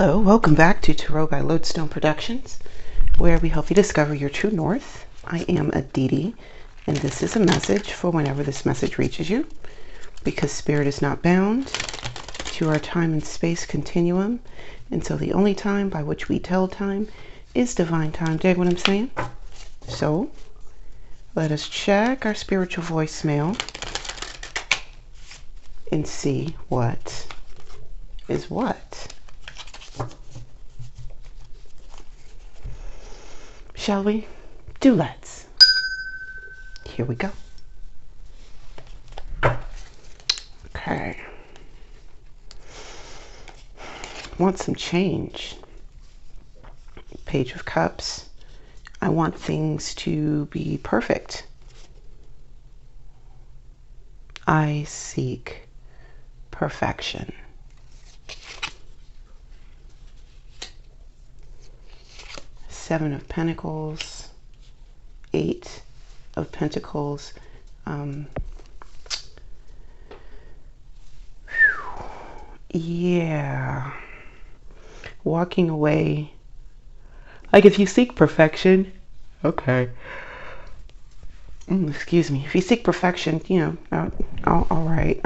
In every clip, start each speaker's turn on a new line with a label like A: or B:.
A: Hello, welcome back to Tarot by Lodestone Productions, where we help you discover your true north. I am Aditi, and this is a message for whenever this message reaches you, because Spirit is not bound to our time and space continuum, and so the only time by which we tell time is divine time. Dig what I'm saying? So, let us check our spiritual voicemail and see what is what. Shall we? Let's. Here we go. Okay. Want some change. Page of Cups. I want things to be perfect. I seek perfection. Seven of Pentacles, Eight of Pentacles. Yeah. Walking away. Like if you seek perfection, okay. Excuse me. If you seek perfection, you know, all right.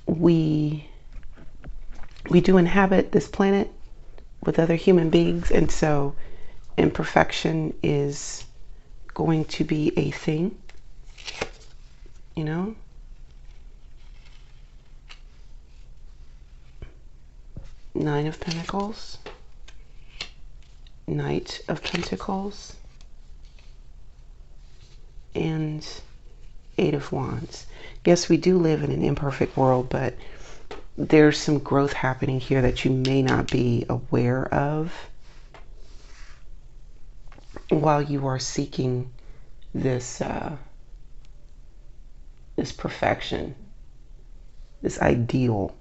A: We do inhabit this planet with other human beings, and so imperfection is going to be a thing, you know. Nine of Pentacles, Knight of Pentacles, and Eight of Wands. Yes, we do live in an imperfect world, but there's some growth happening here that you may not be aware of while you are seeking this this perfection, this ideal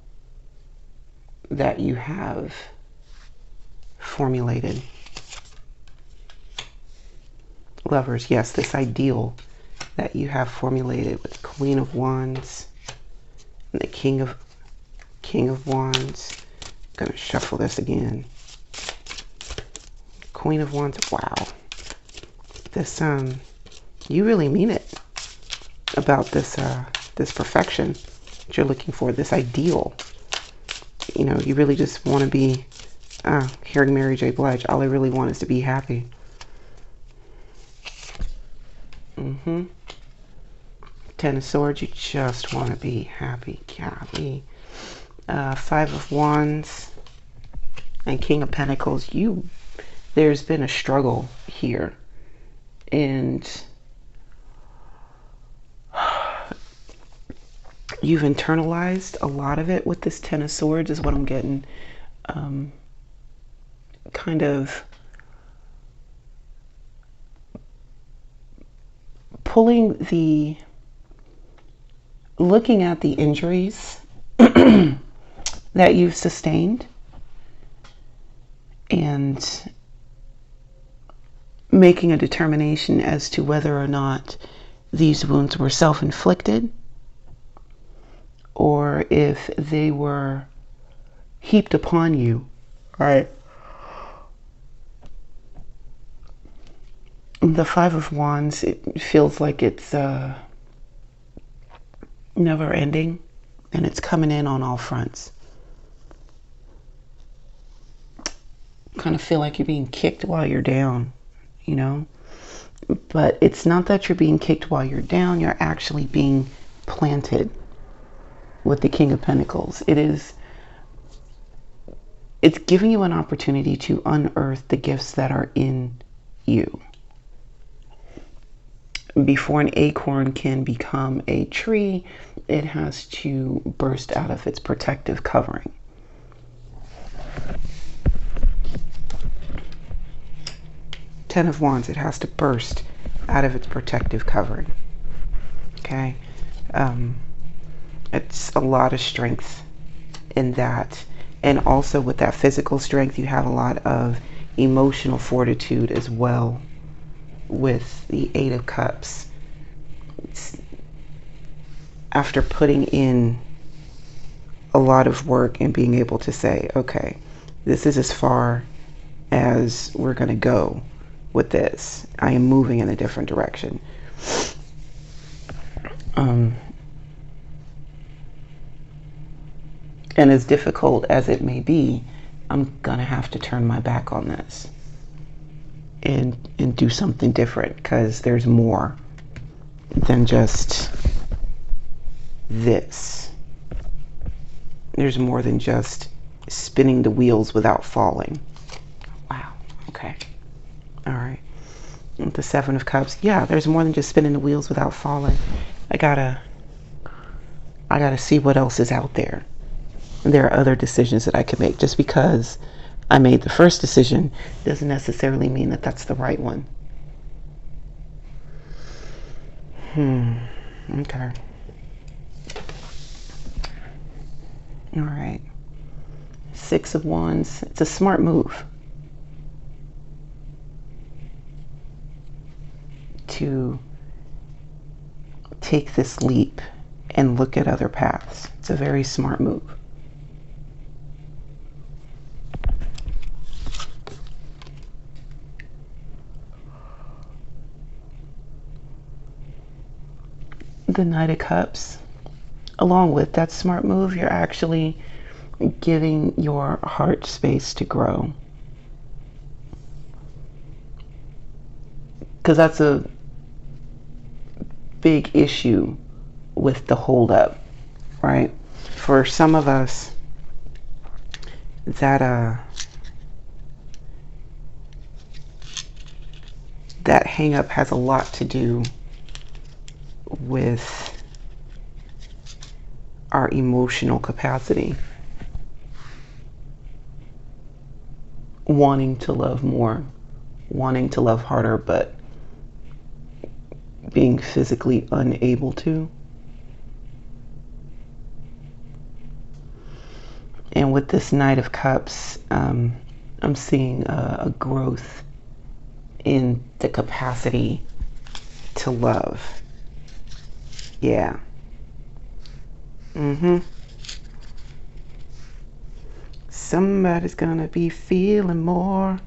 A: that you have formulated. Lovers, yes, this ideal that you have formulated with Queen of Wands and the King of Wands. I'm gonna shuffle this again. Queen of Wands. Wow. This you really mean it about this this perfection that you're looking for, this ideal. You know, you really just want to be hearing Mary J. Blige, all I really want is to be happy. Ten of Swords, you just want to be happy. Golly. Five of Wands and King of Pentacles. There's been a struggle here, and you've internalized a lot of it with this Ten of Swords is what I'm getting. Kind of looking at the injuries that you've sustained and making a determination as to whether or not these wounds were self-inflicted or if they were heaped upon you. All right. The Five of Wands, it feels like it's never ending, and it's coming in on all fronts. Kind of feel like you're being kicked while you're down, you know? But it's not that you're being kicked while you're down, you're actually being planted with the King of Pentacles. It's giving you an opportunity to unearth the gifts that are in you. Before an acorn can become a tree, it has to burst out of its protective covering. Ten of Wands, it has to burst out of its protective covering. Okay? It's a lot of strength in that. And also with that physical strength, you have a lot of emotional fortitude as well with the Eight of Cups. After putting in a lot of work in being able to say, okay, this is as far as we're going to go with this. I am moving in a different direction. And as difficult as it may be, I'm gonna have to turn my back on this and do something different, because there's more than just this. There's more than just spinning the wheels without falling. Wow, okay. All right. With the Seven of Cups, yeah, there's more than just spinning the wheels without falling. I gotta see what else is out there. And there are other decisions that I can make. Just because I made the first decision doesn't necessarily mean that that's the right one. Okay. All right. Six of Wands. It's a smart move to take this leap and look at other paths. It's a very smart move. The Knight of Cups, along with that smart move, you're actually giving your heart space to grow. Because that's a big issue with the holdup, right? For some of us, that hang up has a lot to do with our emotional capacity, wanting to love more, wanting to love harder, but being physically unable to. And with this Knight of Cups, I'm seeing a growth in the capacity to love. Yeah. Somebody's gonna be feeling more.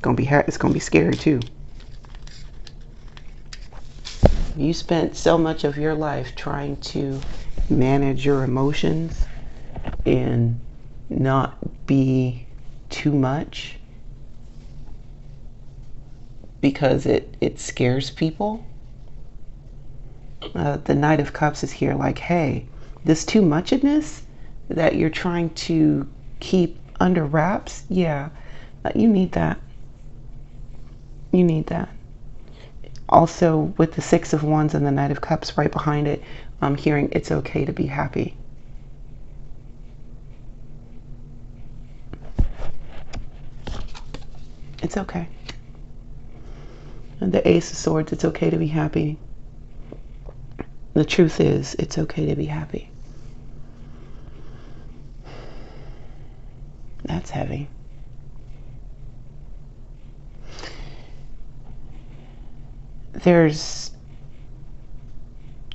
A: It's gonna be scary too. You spent so much of your life trying to manage your emotions and not be too much because it scares people. The Knight of Cups is here like, hey, this too muchedness that you're trying to keep under wraps, yeah, you need that. You need that. Also, with the Six of Wands and the Knight of Cups right behind it, I'm hearing it's okay to be happy. It's okay. And the Ace of Swords, it's okay to be happy. The truth is, it's okay to be happy. That's heavy.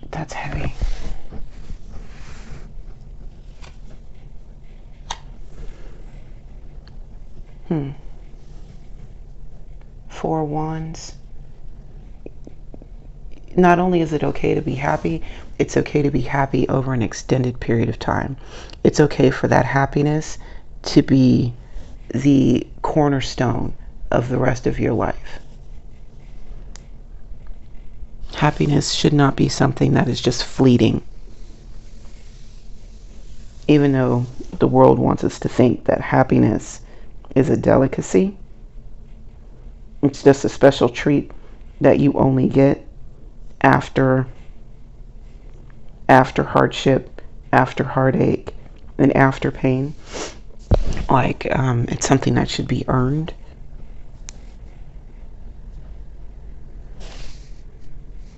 A: That's heavy. Four Wands. Not only is it okay to be happy, it's okay to be happy over an extended period of time. It's okay for that happiness to be the cornerstone of the rest of your life. Happiness should not be something that is just fleeting. Even though the world wants us to think that happiness is a delicacy, it's just a special treat that you only get after hardship, after heartache, and after pain. Like, it's something that should be earned.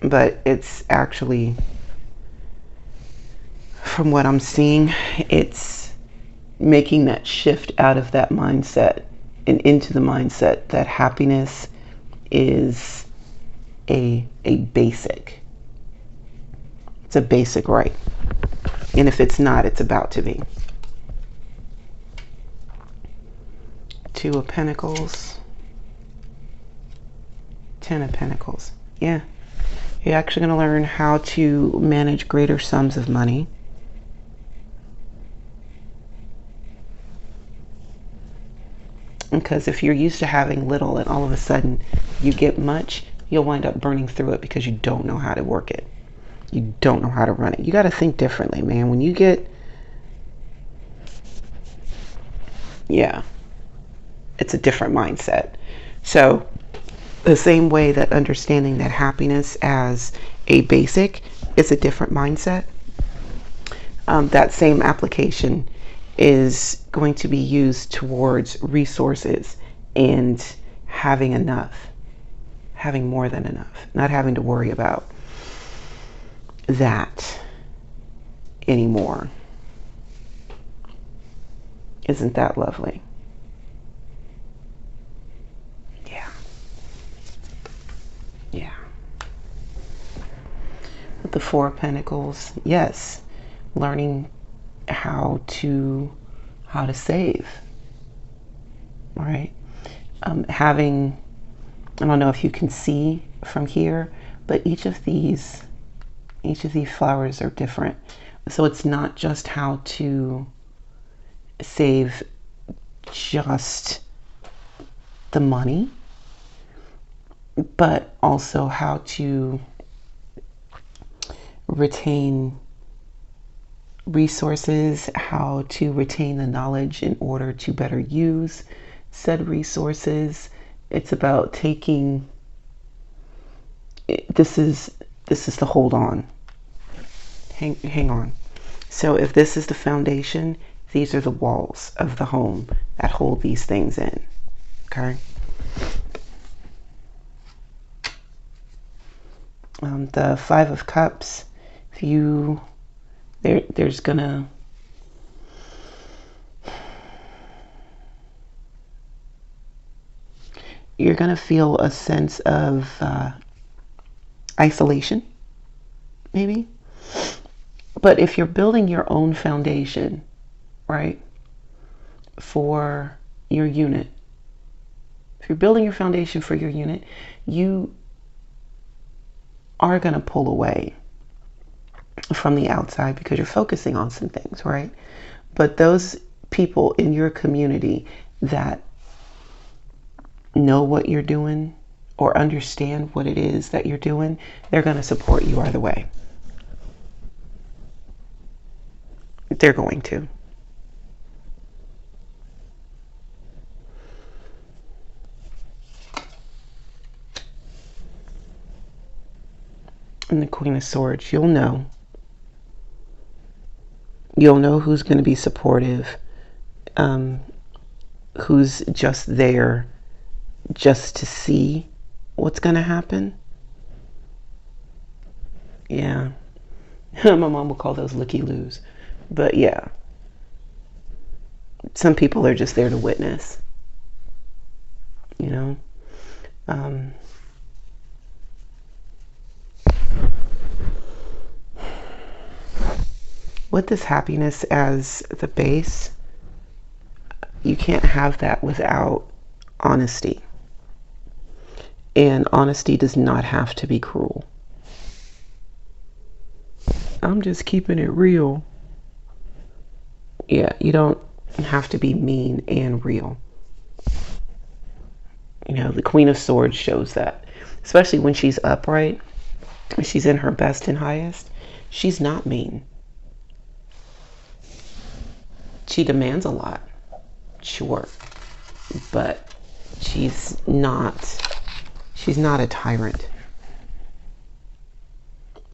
A: But it's actually, from what I'm seeing, it's making that shift out of that mindset and into the mindset that happiness is a basic. It's a basic right. And if it's not, it's about to be. Two of Pentacles, Ten of Pentacles. Yeah, you're actually going to learn how to manage greater sums of money. Because if you're used to having little and all of a sudden you get much, you'll wind up burning through it because you don't know how to work it. You don't know how to run it. You got to think differently, man. When you get, yeah, it's a different mindset. So the same way that understanding that happiness as a basic is a different mindset, that same application is going to be used towards resources and having enough, having more than enough, not having to worry about that anymore. Isn't that lovely? Yeah. Yeah. With the Four of Pentacles, yes, learning how to save, right? Having, I don't know if you can see from here, but each of these flowers are different. So it's not just how to save just the money, but also how to retain resources, how to retain the knowledge in order to better use said resources. It's about taking, this is the hold on, hang on. So if this is the foundation, these are the walls of the home that hold these things in. Okay. The Five of Cups, if you, there's gonna, you're gonna feel a sense of isolation, maybe. But if you're building your own foundation, right, for your unit, if you're building your foundation for your unit, you are going to pull away from the outside because you're focusing on some things, right? But those people in your community that know what you're doing or understand what it is that you're doing, they're going to support you either way. They're going to. And the Queen of Swords, you'll know. You'll know who's going to be supportive, who's just there just to see what's going to happen. Yeah. My mom would call those looky-loos. But yeah. Some people are just there to witness. You know? With this happiness as the base, you can't have that without honesty. And honesty does not have to be cruel. I'm just keeping it real. Yeah, you don't have to be mean and real. You know, the Queen of Swords shows that. Especially when she's upright, when she's in her best and highest, she's not mean. She demands a lot, sure, but she's not a tyrant.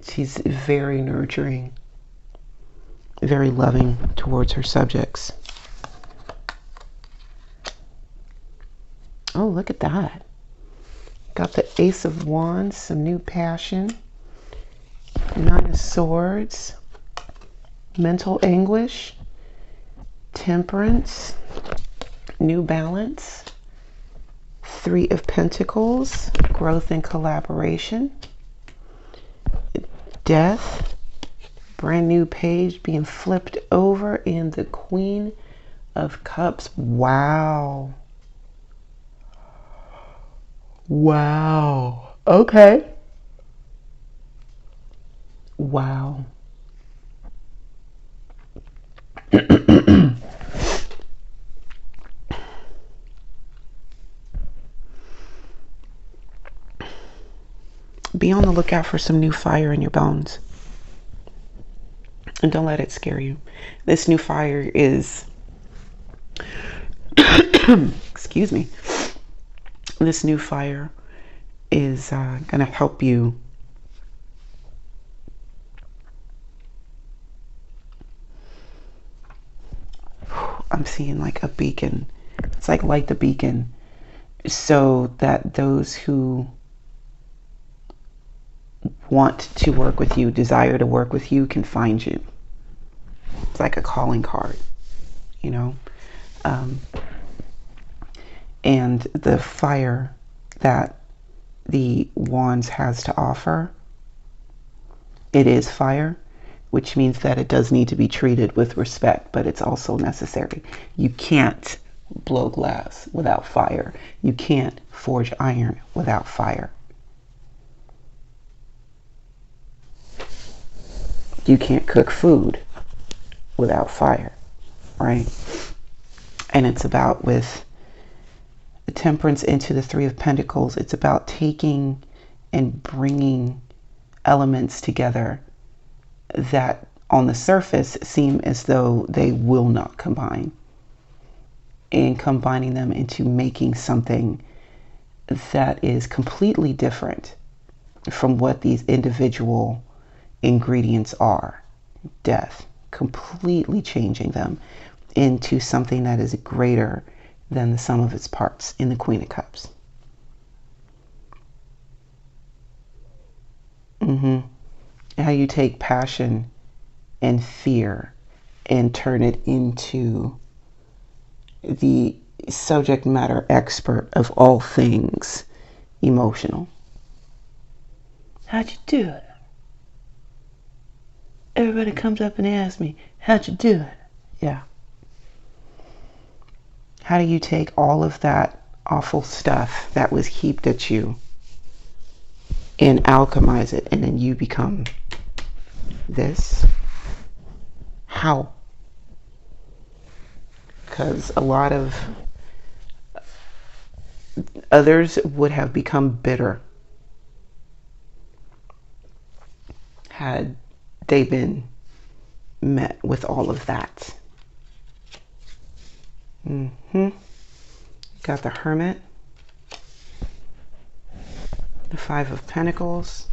A: She's very nurturing, very loving towards her subjects. Oh, look at that. Got the Ace of Wands, some new passion. Nine of Swords, mental anguish, Temperance, new balance. Three of Pentacles, growth and collaboration. Death, brand new page being flipped over, and the Queen of Cups. Wow. Wow. Okay. Wow. Be on the lookout for some new fire in your bones. And don't let it scare you. This new fire is, excuse me, this new fire is going to help you I'm seeing like a beacon. It's like light the beacon so that those who want to work with you, desire to work with you, can find you. It's like a calling card, you know? And the fire that the wands has to offer, it is fire, which means that it does need to be treated with respect, but it's also necessary. You can't blow glass without fire. You can't forge iron without fire. You can't cook food without fire, right? And it's about, with the Temperance into the Three of Pentacles, it's about taking and bringing elements together that on the surface seem as though they will not combine, and combining them into making something that is completely different from what these individual ingredients are. Death, completely changing them into something that is greater than the sum of its parts in the Queen of Cups. How you take passion and fear and turn it into the subject matter expert of all things emotional. How'd you do it? Everybody comes up and asks me, how'd you do it? Yeah. How do you take all of that awful stuff that was heaped at you and alchemize it, and then you become this? How? Because a lot of others would have become bitter had they been met with all of that. Got the Hermit, the Five of Pentacles,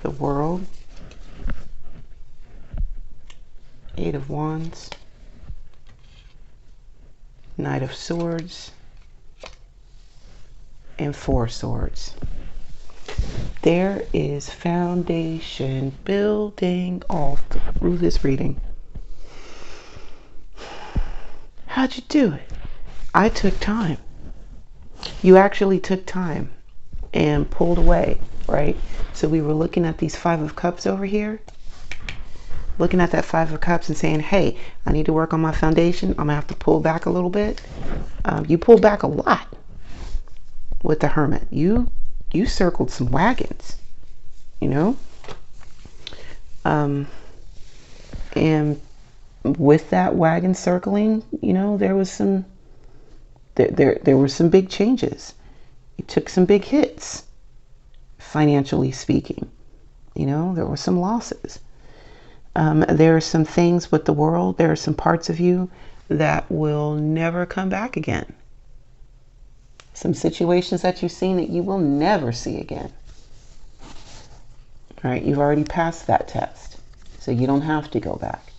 A: the World, Eight of Wands, Knight of Swords, and Four Swords. There is foundation building all through this reading. How'd you do it? I took time. You actually took time and pulled away, right? So we were looking at these Five of Cups over here, looking at that Five of Cups and saying, hey, I need to work on my foundation. I'm gonna have to pull back a little bit. You pulled back a lot with the Hermit. You circled some wagons, you know? And with that wagon circling, you know, there was some, there were some big changes. You took some big hits, financially speaking. You know, there were some losses. There are some things with the world, there are some parts of you that will never come back again. Some situations that you've seen that you will never see again. All right, you've already passed that test, so you don't have to go back.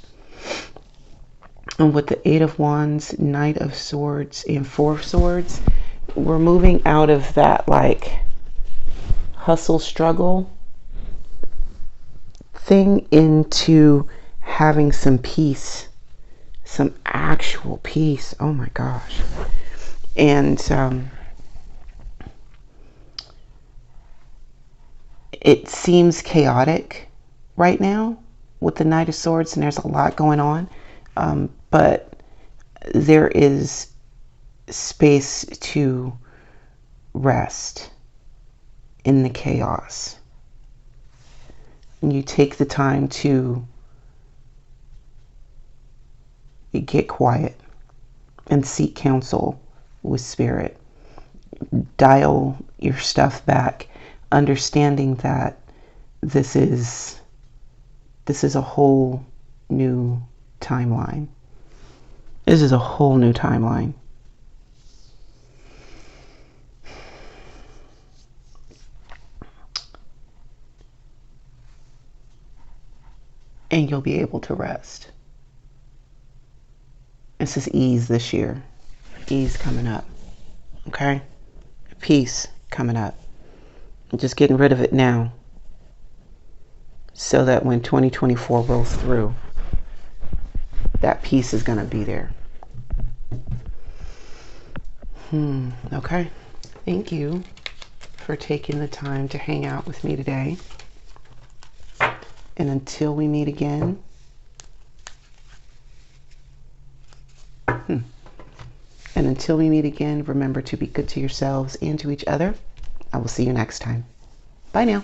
A: And with the Eight of Wands, Knight of Swords, and Four of Swords, we're moving out of that like hustle struggle thing into having some peace, some actual peace. Oh my gosh. And it seems chaotic right now with the Knight of Swords, and there's a lot going on, but there is space to rest in the chaos. And you take the time to get quiet and seek counsel with Spirit. Dial your stuff back, understanding that this is a whole new timeline. This is a whole new timeline. And you'll be able to rest. This is ease this year. Ease coming up. Okay? Peace coming up. I'm just getting rid of it now, so that when 2024 rolls through, that peace is going to be there. Okay. Thank you for taking the time to hang out with me today. And until we meet again, remember to be good to yourselves and to each other. I will see you next time. Bye now.